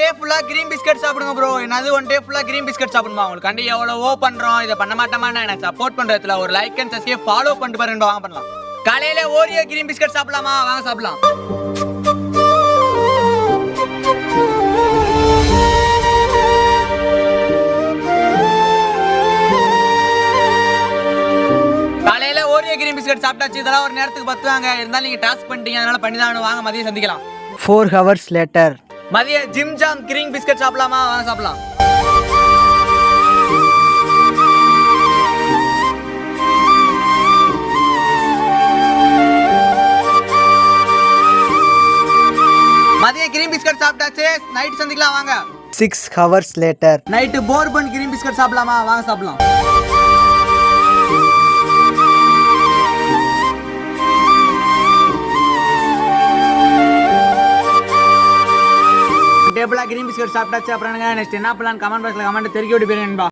டே ஃபுல்லா green biscuit சாப்பிடுங்க bro. என்னது ஒன் டே ஃபுல்லா கிரீன் பிஸ்கட் சாப்பிடுமா? உங்களுக்கு கண்டி எவ்வளவோ பண்றோம், இதை பண்ண மாட்டோமா? எனக்கு சப்போர்ட் பண்றதுல ஒரு லைக் அண்ட் சப்ஸ்கிரைப் ஃபாலோ பண்ணிட்டு பாருங்க, வாங்க பண்ணலாம். காலையில ஓரியோ கிரீன் பிஸ்கட் சாப்பிடலாமா? வாங்க சாப்பிடலாம். காலையில ஓரியோ கிரீன் பிஸ்கட் சாப்பிட்டாச்சு. இதெல்லாம் ஒரு நேரத்துக்கு பத்துவாங்க. இருந்தாலும் நீங்க டாஸ்க் பண்ணிட்டீங்க, அதனால பண்ணி தான் வாங்க. மதியம் சந்திக்கலாம். 4 hours later. மதிய ஜிம் ஜாம் கிரீன் பிஸ்கட் சாப்பிடலாமா? வாங்க சாப்பிடலாம். மதிய கிரீன் பிஸ்கட் சாப்பிட்டாச்சு. நைட் சந்திக்கலாம் வாங்க. 6 hours later. Night bourbon green biscuit சாப்பிடலாமா? வாங்க சாப்பிடலாம். டேபிளா கிரீன் பிஸ்கட் சாப்பிட்டாச்சு. அப்புறம் நெக்ஸ்ட் என்ன பண்ணலாம் கமெண்ட் பாக்ஸ்ல கமெண்ட் தெரிவிக்க விட்டு போயிருங்க.